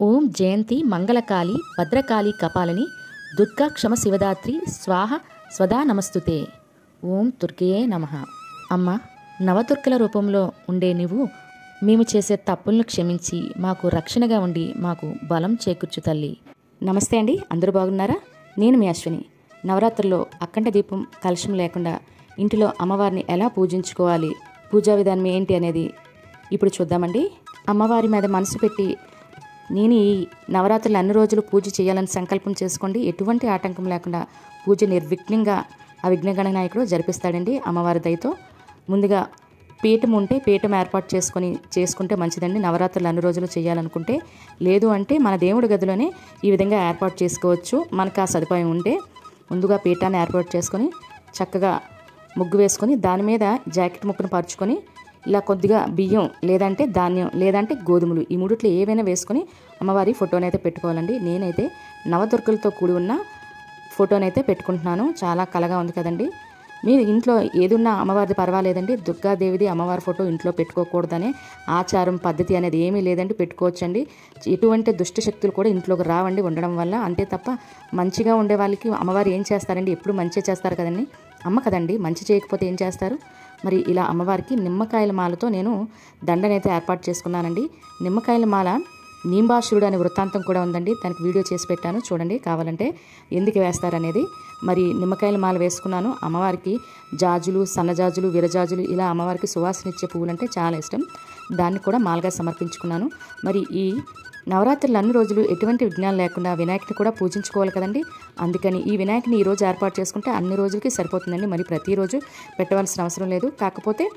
ఓం జయంతి మంగళకాళి భద్రకాళి కపాలిని దుర్గా క్షమ శివదాత్రి స్వాహ స్వదా నమస్తుతే. ఓం దుర్గయే నమః. అమ్మ, నవదుర్గల రూపంలో ఉండే నువ్వు మేము చేసే తప్పులను క్షమించి మాకు రక్షణగా ఉండి మాకు బలం చేకూర్చు తల్లి. నమస్తే అండి, అందరూ బాగున్నారా? నేను మీ అశ్విని. నవరాత్రుల్లో అఖండ దీపం కలశం లేకుండా ఇంటిలో అమ్మవారిని ఎలా పూజించుకోవాలి, పూజా విధానం ఏంటి అనేది ఇప్పుడు చూద్దామండి. అమ్మవారి మీద మనసు పెట్టి నేను ఈ నవరాత్రులు అన్ని రోజులు పూజ చేయాలని సంకల్పం చేసుకోండి. ఎటువంటి ఆటంకం లేకుండా పూజ నిర్విఘ్నంగా ఆ విఘ్నగణ నాయకుడు జరిపిస్తాడండి అమ్మవారి దయతో. ముందుగా పీఠం ఉంటే పీఠం ఏర్పాటు చేసుకుంటే మంచిదండి. నవరాత్రులు అన్ని రోజులు చేయాలనుకుంటే, లేదు అంటే మన దేవుడి గదిలోనే ఈ విధంగా ఏర్పాటు చేసుకోవచ్చు. మనకు ఆ సదుపాయం ఉంటే ముందుగా పీఠాన్ని ఏర్పాటు చేసుకొని చక్కగా ముగ్గు వేసుకొని దాని మీద జాకెట్ ముక్కను పరుచుకొని ఇలా కొద్దిగా బియ్యం లేదంటే ధాన్యం లేదంటే గోధుమలు ఈ మూడిట్లో ఏవైనా వేసుకొని అమ్మవారి ఫోటోనైతే పెట్టుకోవాలండి. నేనైతే నవదుర్గలతో కూడి ఉన్న ఫోటోనైతే పెట్టుకుంటున్నాను. చాలా కళగా ఉంది కదండి. మీరు ఇంట్లో ఏదున్నా అమ్మవారిది పర్వాలేదండి. దుర్గాదేవిది అమ్మవారి ఫోటో ఇంట్లో పెట్టుకోకూడదనే ఆచారం పద్ధతి అనేది ఏమీ లేదండి, పెట్టుకోవచ్చండి. ఎటువంటి దుష్ట శక్తులు కూడా ఇంట్లోకి రావండి ఉండడం వల్ల. అంతే తప్ప మంచిగా ఉండే వాళ్ళకి అమ్మవారు ఏం చేస్తారండి, ఎప్పుడు మంచి చేస్తారు కదండి. అమ్మ కదండి, మంచి చేయకపోతే ఏం చేస్తారు? మరి ఇలా అమ్మవారికి నిమ్మకాయల మాలతో నేను దండనైతే ఏర్పాటు చేసుకున్నానండి. నిమ్మకాయల మాల నీంబాసురుడు అనే వృత్తాంతం కూడా ఉందండి, దానికి వీడియో చేసి పెట్టాను చూడండి కావాలంటే, ఎందుకు వేస్తారనేది. మరి నిమ్మకాయల మాల వేసుకున్నాను. అమ్మవారికి జాజులు, సన్నజాజులు, విరజాజులు ఇలా అమ్మవారికి సువాసనిచ్చే పువ్వులు అంటే చాలా ఇష్టం. దాన్ని కూడా మాలగా సమర్పించుకున్నాను. మరి ఈ నవరాత్రులు అన్ని రోజులు ఎటువంటి విఘ్నాలు లేకుండా వినాయకుని కూడా పూజించుకోవాలి కదండి. అందుకని ఈ వినాయకుని ఈరోజు ఏర్పాటు చేసుకుంటే అన్ని రోజులకి సరిపోతుందండి. మరి ప్రతిరోజు పెట్టవలసిన అవసరం లేదు. కాకపోతే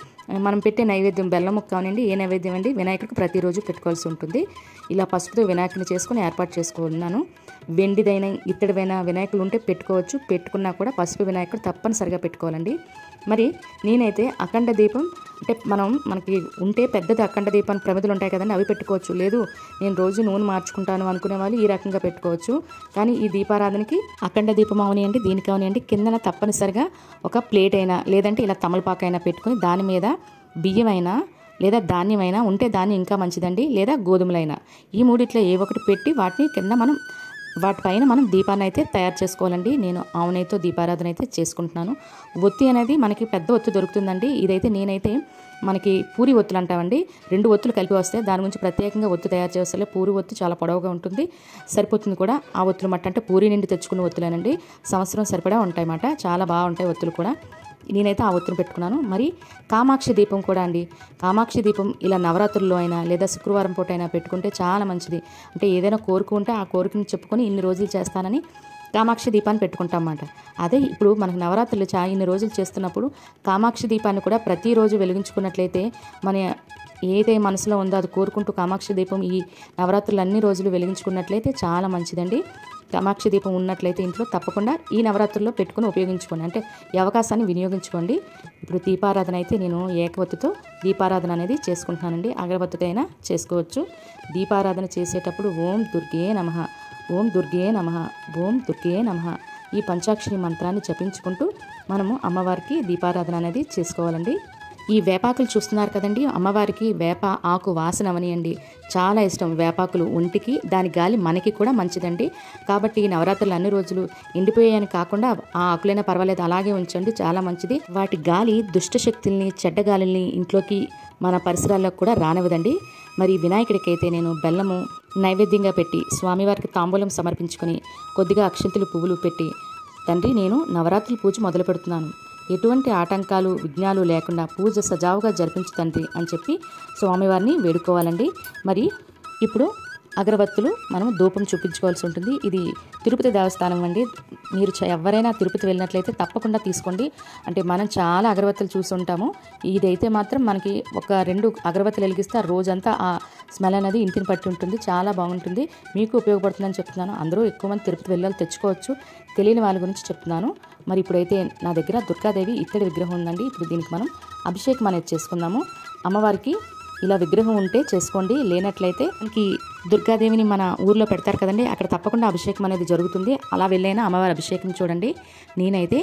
మనం పెట్టే నైవేద్యం బెల్లం ముక్క కానివ్వండి, ఏ నైవేద్యం అండి వినాయకుడికి ప్రతిరోజు పెట్టుకోవాల్సి ఉంటుంది. ఇలా పసుపుతో వినాయకుని చేసుకుని ఏర్పాటు చేసుకున్నాను. వెండిదైనా ఇత్తడివైనా వినాయకులు ఉంటే పెట్టుకోవచ్చు. పెట్టుకున్నా కూడా పసుపు వినాయకుడు తప్పనిసరిగా పెట్టుకోవాలండి. మరి నేనైతే అఖండ దీపం అంటే మనకి ఉంటే పెద్దది అఖండ దీపం ప్రమిదలు ఉంటాయి కదండి, అవి పెట్టుకోవచ్చు. లేదు నేను రోజు నూనె మార్చుకుంటాను అనుకునే వాళ్ళు ఈ రకంగా పెట్టుకోవచ్చు. కానీ ఈ దీపారాధనకి అఖండ దీపం అవనియండి, దీనికి అవనియండి, కిందన తప్పనిసరిగా ఒక ప్లేట్ అయినా లేదంటే ఇలా తమలపాకైనా పెట్టుకుని దాని మీద బియ్యమైనా లేదా ధాన్యమైనా ఉంటే ధాన్యం ఇంకా మంచిదండి, లేదా గోధుమలైనా ఈ మూడిట్లో ఏ ఒకటి పెట్టి వాటిని కింద వాటిపైన మనం దీపాన్ని అయితే తయారు చేసుకోవాలండి. నేను ఆవునైతే దీపారాధన అయితే చేసుకుంటున్నాను. ఒత్తి అనేది మనకి పెద్ద ఒత్తి దొరుకుతుందండి. ఇదైతే నేనైతే మనకి పూరి ఒత్తులు అంటామండి, 2 ఒత్తులు కలిపి వస్తాయి. దాని గురించి ప్రత్యేకంగా ఒత్తి తయారు చేస్తే పూరి ఒత్తి చాలా పొడవుగా ఉంటుంది, సరిపోతుంది కూడా. ఆ ఒత్తులు మట్ట అంటే పూరి నుండి తెచ్చుకున్న ఒత్తులేనండి, సంవత్సరం సరిపడా ఉంటాయన్నమాట. చాలా బాగుంటాయి ఒత్తులు కూడా. నేనైతే ఆ ఒత్తులు పెట్టుకున్నాను. మరి కామాక్షి దీపం కూడా అండి. కామాక్షి దీపం ఇలా నవరాత్రుల్లో అయినా లేదా శుక్రవారం పూట అయినా పెట్టుకుంటే చాలా మంచిది. అంటే ఏదైనా కోరిక ఉంటే ఆ కోరికను చెప్పుకొని ఇన్ని రోజులు చేస్తానని కామాక్షి దీపాన్ని పెట్టుకుంటాం అన్నమాట. అదే ఇప్పుడు మనకు నవరాత్రులు ఇన్ని రోజులు చేస్తున్నప్పుడు కామాక్షి దీపాన్ని కూడా ప్రతిరోజు వెలిగించుకున్నట్లయితే మన ఏదైతే మనసులో ఉందో అది కోరుకుంటూ కామాక్షి దీపం ఈ నవరాత్రులు అన్ని రోజులు వెలిగించుకున్నట్లయితే చాలా మంచిదండి. కామాక్షి దీపం ఉన్నట్లయితే ఇంట్లో తప్పకుండా ఈ నవరాత్రుల్లో పెట్టుకుని ఉపయోగించుకోండి, అంటే ఈ అవకాశాన్ని వినియోగించుకోండి. ఇప్పుడు దీపారాధన అయితే నేను ఏకవత్తితో దీపారాధన అనేది చేసుకుంటున్నానండి. అగరబత్తితో అయినా చేసుకోవచ్చు. దీపారాధన చేసేటప్పుడు ఓం దుర్గే నమః, ఓం దుర్గే నమః, ఓం దుర్గే నమః ఈ పంచాక్షరి మంత్రాన్ని జపించుకుంటూ మనము అమ్మవారికి దీపారాధన అనేది చేసుకోవాలండి. ఈ వేపాకులు చూస్తున్నారు కదండి, అమ్మవారికి వేప ఆకు వాసన అవనియండి చాలా ఇష్టం. వేపాకులు ఒంటికి, దాని గాలి మనకి కూడా మంచిదండి. కాబట్టి ఈ నవరాత్రులు అన్ని రోజులు ఎండిపోయాయని కాకుండా ఆ ఆకులైనా పర్వాలేదు అలాగే ఉంచండి, చాలా మంచిది. వాటి గాలి దుష్ట శక్తుల్ని, చెడ్డ గాలిని ఇంట్లోకి మన పరిసరాల్లోకి కూడా రానివ్వదండి. మరి వినాయకుడికి అయితే నేను బెల్లము నైవేద్యంగా పెట్టి స్వామివారికి తాంబూలం సమర్పించుకొని కొద్దిగా అక్షంతులు పువ్వులు పెట్టి, తండ్రి నేను నవరాత్రుల పూజ మొదలు పెడుతున్నాను, ఎటువంటి ఆటంకాలు విఘ్నాలు లేకుండా పూజ సజావుగా జరిపించు తండ్రి అని చెప్పి స్వామివారిని వేడుకోవాలండి. మరి ఇప్పుడు అగరబత్తులు మనం ధూపం చూపించుకోవాల్సి ఉంటుంది. ఇది తిరుపతి దేవస్థానం అండి. మీరు ఎవరైనా తిరుపతి వెళ్ళినట్లయితే తప్పకుండా తీసుకోండి. అంటే మనం చాలా అగరబత్తులు చూస్తుంటాము, ఇదైతే మాత్రం మనకి ఒక 2 అగరబత్తులు వెలిగిస్తే ఆ రోజంతా ఆ స్మెల్ అనేది ఇంటిని పట్టి ఉంటుంది, చాలా బాగుంటుంది. మీకు ఉపయోగపడుతుందని చెప్తున్నాను. అందరూ ఎక్కువ మంది తిరుపతి వెళ్ళాలి, తెచ్చుకోవచ్చు. తెలియని వాళ్ళ గురించి చెప్తున్నాను. మరి ఇప్పుడైతే నా దగ్గర దుర్గాదేవి ఇత్తడి విగ్రహం ఉందండి. ఇప్పుడు దీనికి మనం అభిషేకం అనేది చేసుకుందాము. అమ్మవారికి ఇలా విగ్రహం ఉంటే చేసుకోండి, లేనట్లయితే మనకి దుర్గాదేవిని మన ఊర్లో పెడతారు కదండి, అక్కడ తప్పకుండా అభిషేకం అనేది జరుగుతుంది. అలా వెళ్ళైనా అమ్మవారి అభిషేకం చూడండి. నేనైతే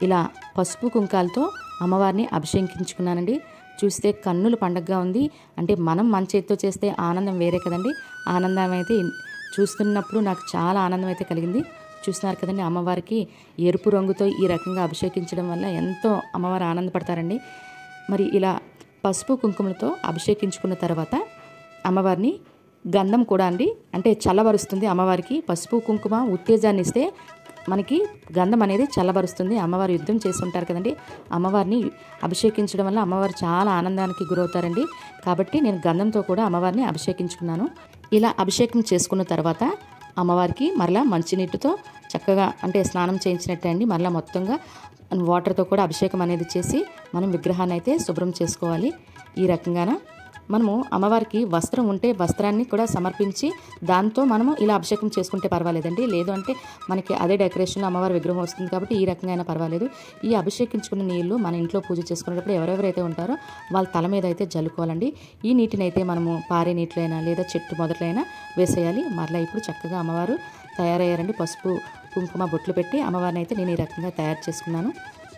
ఇలా పసుపు కుంకాలతో అమ్మవారిని అభిషేకించుకున్నానండి. చూస్తే కన్నుల పండగగా ఉంది. అంటే మనం మన చేతితో చేస్తే ఆనందం వేరే కదండి. ఆనందం అయితే చూస్తున్నప్పుడు నాకు చాలా ఆనందం అయితే కలిగింది. చూస్తున్నారు కదండి, అమ్మవారికి ఎరుపు రంగుతో ఈ రకంగా అభిషేకించడం వల్ల ఎంతో అమ్మవారు ఆనందపడతారండి. మరి ఇలా పసుపు కుంకుమలతో అభిషేకించుకున్న తర్వాత అమ్మవారిని గంధం కూడా అండి అంటే చల్లబరుస్తుంది. అమ్మవారికి పసుపు కుంకుమ ఉత్తేజాన్ని ఇస్తే మనకి గంధం అనేది చల్లబరుస్తుంది. అమ్మవారు యుద్ధం చేసి ఉంటారు కదండి, అమ్మవారిని అభిషేకించడం వల్ల అమ్మవారు చాలా ఆనందానికి గురవుతారండి. కాబట్టి నేను గంధంతో కూడా అమ్మవారిని అభిషేకించుకున్నాను. ఇలా అభిషేకం చేసుకున్న తర్వాత అమ్మవారికి మరలా మంచినీటితో చక్కగా అంటే స్నానం చేయించినట్టే అండి మరలా మొత్తంగా వాటర్తో కూడా అభిషేకం అనేది చేసి మనం విగ్రహాన్ని అయితే శుభ్రం చేసుకోవాలి. ఈ రకంగాన మనము అమ్మవారికి వస్త్రం ఉంటే వస్త్రాన్ని కూడా సమర్పించి దాంతో మనము ఇలా అభిషేకం చేసుకుంటే పర్వాలేదండి. లేదు అంటే మనకి అదే డెకరేషన్లో అమ్మవారి విగ్రహం వస్తుంది కాబట్టి ఈ రకంగా అయినా పర్వాలేదు. ఈ అభిషేకించుకున్న నీళ్లు మన ఇంట్లో పూజ చేసుకునేటప్పుడు ఎవరెవరైతే ఉంటారో వాళ్ళ తల మీద అయితే జల్లుకోవాలండి. ఈ నీటిని అయితే మనము పారే నీటిలో అయినా లేదా చెట్టు మొదట్లో అయినా వేసేయాలి. మరలా ఇప్పుడు చక్కగా అమ్మవారు తయారయ్యారండి. పసుపు కుంకుమ బొట్లు పెట్టి అమ్మవారిని అయితే నేను ఈ రకంగా తయారు చేసుకున్నాను.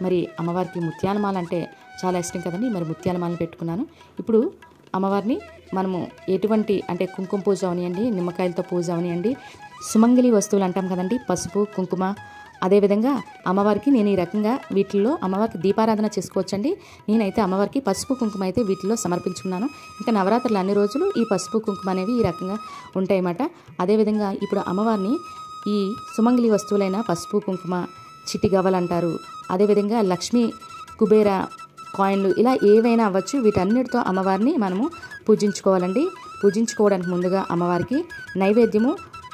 మరి అమ్మవారికి ముత్యాలమాల అంటే చాలా ఇష్టం కదండి, మరి ముత్యాలమాలను పెట్టుకున్నాను. ఇప్పుడు అమ్మవారిని మనము ఎటువంటి అంటే కుంకుమ పూజ అవనియండి, నిమ్మకాయలతో పూజ అవనియండి, సుమంగళి వస్తువులు అంటాం కదండి, పసుపు కుంకుమ, అదేవిధంగా అమ్మవారికి నేను ఈ రకంగా వీటిల్లో అమ్మవారికి దీపారాధన చేసుకోవచ్చండి. నేనైతే అమ్మవారికి పసుపు కుంకుమ అయితే వీటిల్లో సమర్పించుకున్నాను. ఇంకా నవరాత్రులు అన్ని రోజులు ఈ పసుపు కుంకుమ అనేవి ఈ రకంగా ఉంటాయన్నమాట. అదేవిధంగా ఇప్పుడు అమ్మవారిని ఈ సుమంగళి వస్తువులైన పసుపు కుంకుమ, చిట్టి గవ్వలు అంటారు, అదేవిధంగా లక్ష్మీ కుబేర కాయిన్లు ఇలా ఏవైనా అవ్వచ్చు, వీటన్నిటితో అమ్మవారిని మనము పూజించుకోవాలండి. పూజించుకోవడానికి ముందుగా అమ్మవారికి నైవేద్యము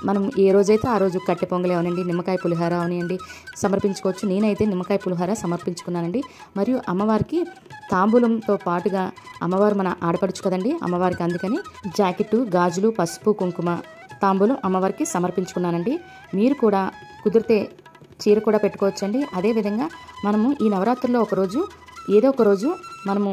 మనం ఏ రోజైతే ఆ రోజు కట్టె పొంగలి అవనండి, నిమ్మకాయ పులిహార అవనియండి సమర్పించుకోవచ్చు. నేనైతే నిమ్మకాయ పులిహార సమర్పించుకున్నానండి. మరియు అమ్మవారికి తాంబూలంతో పాటుగా అమ్మవారు మన ఆడపడుచు కదండి, అమ్మవారికి అందుకని జాకెట్టు, గాజులు, పసుపు కుంకుమ తాంబూలం అమ్మవారికి సమర్పించుకున్నానండి. మీరు కూడా కుదిరితే చీర కూడా పెట్టుకోవచ్చండి. అదేవిధంగా మనము ఈ నవరాత్రుల్లో ఒకరోజు ఏదో ఒక రోజు మనము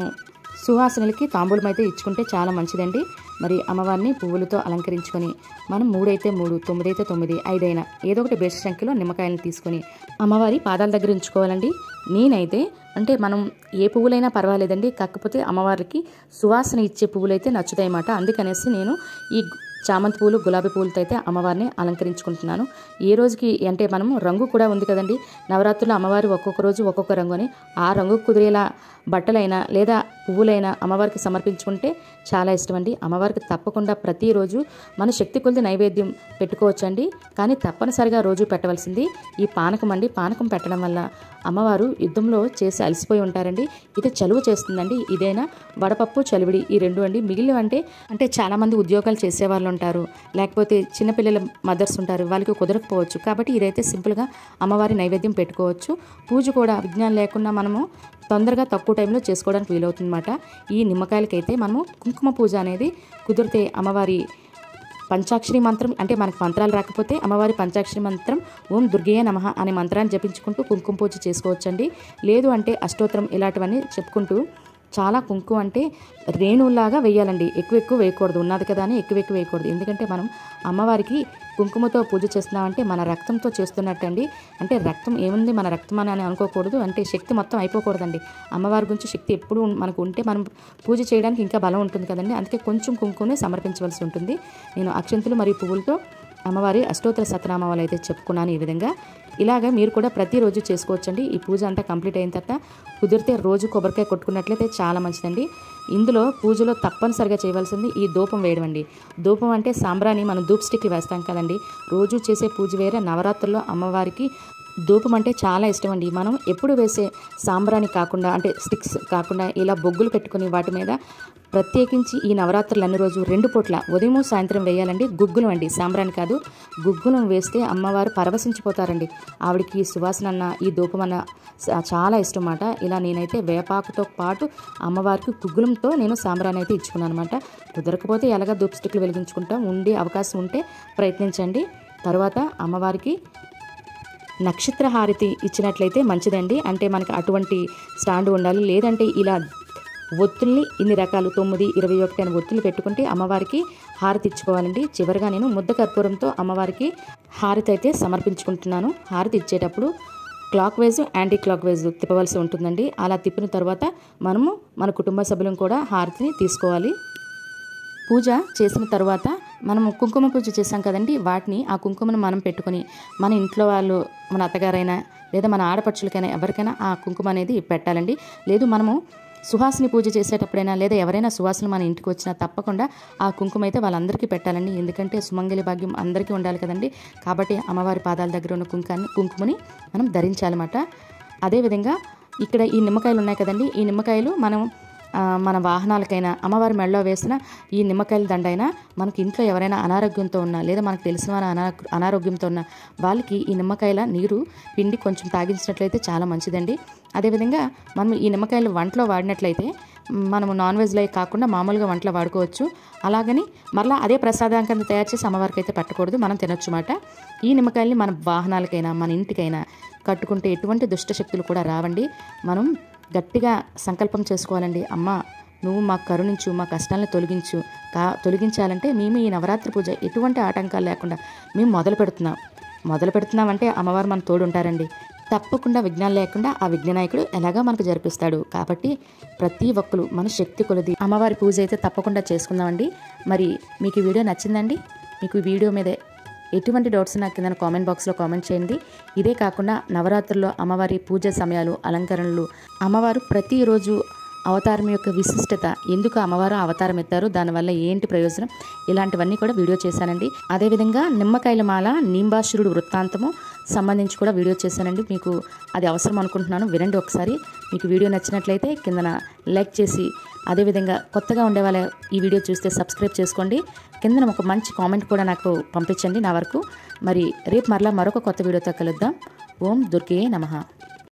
సుహాసినులకి తాంబూలం అయితే ఇచ్చుకుంటే చాలా మంచిదండి. మరి అమ్మవారిని పువ్వులతో అలంకరించుకొని మనం 3 అయితే 3, 9 అయితే 9, 5 అయినా ఏదో ఒకటి బేసి సంఖ్యలో నిమ్మకాయలను తీసుకొని అమ్మవారి పాదాల దగ్గర ఉంచుకోవాలండి. నేనైతే అంటే మనం ఏ పువ్వులైనా పర్వాలేదండి, కాకపోతే అమ్మవారికి సువాసన ఇచ్చే పువ్వులైతే నచ్చుతాయన్నమాట. అందుకనేసి నేను ఈ చామంతి పూలు, గులాబీ పూలతో అయితే అమ్మవారిని అలంకరించుకుంటున్నాను. ఏ రోజుకి అంటే మనము రంగు కూడా ఉంది కదండి, నవరాత్రులు అమ్మవారి ఒక్కొక్క రోజు ఒక్కొక్క రంగు అని ఆ రంగు కుదిరేలా బట్టలైనా లేదా పువ్వులైనా అమ్మవారికి సమర్పించుకుంటే చాలా ఇష్టం అండి. అమ్మవారికి తప్పకుండా ప్రతిరోజు మన శక్తి కొద్ది నైవేద్యం పెట్టుకోవచ్చండి. కానీ తప్పనిసరిగా రోజు పెట్టవలసింది ఈ పానకం అండి. పానకం పెట్టడం వల్ల అమ్మవారు యుద్ధంలో చేసి అలసిపోయి ఉంటారండి. ఇది చలువ చేస్తుందండి. ఇదైనా వడపప్పు, చలివిడి ఈ రెండు అండి. మిగిలిన అంటే చాలామంది ఉద్యోగాలు చేసేవాళ్ళు ఉంటారు, లేకపోతే చిన్నపిల్లల మదర్స్ ఉంటారు, వాళ్ళకి కుదరకపోవచ్చు. కాబట్టి ఇదైతే సింపుల్గా అమ్మవారి నైవేద్యం పెట్టుకోవచ్చు. పూజ కూడా విజ్ఞానం లేకుండా మనము తొందరగా తక్కువ టైంలో చేసుకోవడానికి వీలవుతుందన్నమాట. ఈ నిమ్మకాయలకైతే మనము కుంకుమ పూజ అనేది కుదిరితే అమ్మవారి పంచాక్షరి మంత్రం అంటే మనకు మంత్రాలు రాకపోతే అమ్మవారి పంచాక్షరి మంత్రం ఓం దుర్గయ్య నమః అనే మంత్రాన్ని జపించుకుంటూ కుంకుమ పూజ చేసుకోవచ్చండి. లేదు అంటే అష్టోత్తరం ఇలాంటివన్నీ చెప్పుకుంటూ చాలా కుంకుమ అంటే రేణులాగా వేయాలండి. ఎక్కువ వేయకూడదు, ఉన్నది కదా అని ఎక్కువ వేయకూడదు. ఎందుకంటే మనం అమ్మవారికి కుంకుమతో పూజ చేస్తున్నామంటే మన రక్తంతో చేస్తున్నట్టండి. అంటే రక్తం ఏముంది మన రక్తం అని అనుకోకూడదు, అంటే శక్తి మొత్తం అయిపోకూడదండి. అమ్మవారి గురించి శక్తి ఎప్పుడు మనకు ఉంటే మనం పూజ చేయడానికి ఇంకా బలం ఉంటుంది కదండి. అందుకే కొంచెం కుంకుమనే సమర్పించవలసి ఉంటుంది. నేను అక్షంతులు మరియు పువ్వులతో అమ్మవారి అష్టోత్తర శతనామాలు అయితే చెప్పుకున్నాను. ఈ విధంగా ఇలాగ మీరు కూడా ప్రతిరోజు చేసుకోవచ్చండి. ఈ పూజ అంతా కంప్లీట్ అయిన తర్వాత కుదిరితే రోజు కొబ్బరికాయ కొట్టుకున్నట్లయితే చాలా మంచిదండి. ఇందులో పూజలో తప్పనిసరిగా చేయవలసింది ఈ ధూపం వేయడం అండి. ధూపం అంటే సాంబ్రాణి మనం ధూప్ స్టిక్లు వేస్తాం కదండి. రోజు చేసే పూజ వేరే, నవరాత్రుల్లో అమ్మవారికి ధూపం అంటే చాలా ఇష్టం అండి. మనం ఎప్పుడు వేసే సాంబ్రాణి కాకుండా అంటే స్టిక్స్ కాకుండా ఇలా బొగ్గులు పెట్టుకుని వాటి మీద ప్రత్యేకించి ఈ నవరాత్రులు అన్ని రోజు 2 పూట్ల ఉదయం సాయంత్రం వేయాలండి. గుగ్గులం అండి, సాంబ్రాణి కాదు. గుగ్గులం వేస్తే అమ్మవారు పరవశించిపోతారండి. ఆవిడకి సువాసన అన్న ఈ ధూపం అన్న చాలా ఇష్టం అన్నమాట. ఇలా నేనైతే వేపాకుతో పాటు అమ్మవారికి గుగ్గులంతో నేను సాంబ్రాణి అయితే ఇచ్చుకున్నాను అనమాట. కుదరకపోతే ఎలాగ ధూప్ స్టిక్లు వెలిగించుకుంటాం, ఉండే అవకాశం ఉంటే ప్రయత్నించండి. తర్వాత అమ్మవారికి నక్షత్ర హారతి ఇచ్చినట్లయితే మంచిదండి. అంటే మనకి అటువంటి స్టాండ్ ఉండాలి. లేదంటే ఇలా ఒత్తుల్ని ఇన్ని రకాలు 9, 21 అని ఒత్తులు పెట్టుకుంటే అమ్మవారికి హారతి ఇచ్చుకోవాలండి. చివరిగా నేను ముద్ద కర్పూరంతో అమ్మవారికి హారతి అయితే సమర్పించుకుంటున్నాను. హారతి ఇచ్చేటప్పుడు clockwise, anti clockwise తిప్పవలసి ఉంటుందండి. అలా తిప్పిన తర్వాత మనము మన కుటుంబ సభ్యులను కూడా హారతిని తీసుకోవాలి. పూజ చేసిన తర్వాత మనము కుంకుమ పూజ చేసాం కదండి, వాటిని ఆ కుంకుమను మనం పెట్టుకొని మన ఇంట్లో వాళ్ళు, మన అత్తగారైనా లేదా మన ఆడపడుచులకైనా ఎవరికైనా ఆ కుంకుమ అనేది పెట్టాలండి. లేదు మనము సుహాసిని పూజ చేసేటప్పుడైనా లేదా ఎవరైనా సువాసనలు మన ఇంటికి వచ్చినా తప్పకుండా ఆ కుంకుమ అయితే వాళ్ళందరికీ పెట్టాలండి. ఎందుకంటే సుమంగళి భాగ్యం అందరికీ ఉండాలి కదండి. కాబట్టి అమ్మవారి పాదాల దగ్గర ఉన్న కుంకుమని మనం ధరించాలన్నమాట. అదేవిధంగా ఇక్కడ ఈ నిమ్మకాయలు ఉన్నాయి కదండి, ఈ నిమ్మకాయలు మనం మన వాహనాలకైనా అమ్మవారి మెడలో వేసిన ఈ నిమ్మకాయల దండైనా మనకి ఇంట్లో ఎవరైనా అనారోగ్యంతో ఉన్నా లేదా మనకు తెలిసిన వారు అనారోగ్యంతో ఉన్న వాళ్ళకి ఈ నిమ్మకాయల నీరు పిండి కొంచెం తాగించినట్లయితే చాలా మంచిదండి. అదేవిధంగా మనం ఈ నిమ్మకాయలు వంటలో వాడినట్లయితే మనము నాన్ వెజ్లో కాకుండా మామూలుగా వంటలో వాడుకోవచ్చు. అలాగని మరలా అదే ప్రసాదం కింద తయారు చేసి అమ్మవారికి అయితే పెట్టకూడదు, మనం తినొచ్చు మాట. ఈ నిమ్మకాయల్ని మన వాహనాలకైనా మన ఇంటికైనా కట్టుకుంటే ఎటువంటి దుష్టశక్తులు కూడా రావండి. మనం గట్టిగా సంకల్పం చేసుకోవాలండి. అమ్మ నువ్వు మాకు కరుణించు, మా కష్టాలను తొలగించాలంటే మేము ఈ నవరాత్రి పూజ ఎటువంటి ఆటంకాలు లేకుండా మేము మొదలు పెడుతున్నామంటే అమ్మవారు మన తోడు ఉంటారండి. తప్పకుండా విఘ్నాలు లేకుండా ఆ విఘ్ననాయకుడు ఎలాగా మనకు జరిపిస్తాడు. కాబట్టి ప్రతి ఒక్కరు మన శక్తి కొలది అమ్మవారి పూజ అయితే తప్పకుండా చేసుకుందామండి. మరి మీకు ఈ వీడియో నచ్చిందండి? మీకు ఈ వీడియో మీద ఎటువంటి డౌట్స్ నాకు కింద కామెంట్ బాక్స్లో కామెంట్ చేయండి. ఇదే కాకుండా నవరాత్రుల్లో అమ్మవారి పూజ సమయాలు, అలంకరణలు, అమ్మవారు ప్రతిరోజు అవతారం యొక్క విశిష్టత, ఎందుకు అమ్మవారు అవతారం ఎత్తారు, దానివల్ల ఏంటి ప్రయోజనం, ఇలాంటివన్నీ కూడా వీడియో చేశానండి. అదేవిధంగా నిమ్మకాయల మాల నీంబాసురుడు వృత్తాంతము సంబంధించి కూడా వీడియో చేశానండి. మీకు అది అవసరం అనుకుంటున్నాను, వినండి ఒకసారి. మీకు వీడియో నచ్చినట్లయితే కిందన లైక్ చేసి, అదేవిధంగా కొత్తగా ఉండే వాళ్ళ ఈ వీడియో చూస్తే సబ్స్క్రైబ్ చేసుకోండి. కిందన ఒక మంచి కామెంట్ కూడా నాకు పంపించండి నా వరకు. మరి రేపు మరలా మరొక కొత్త వీడియోతో కలుద్దాం. ఓం దుర్గే నమః.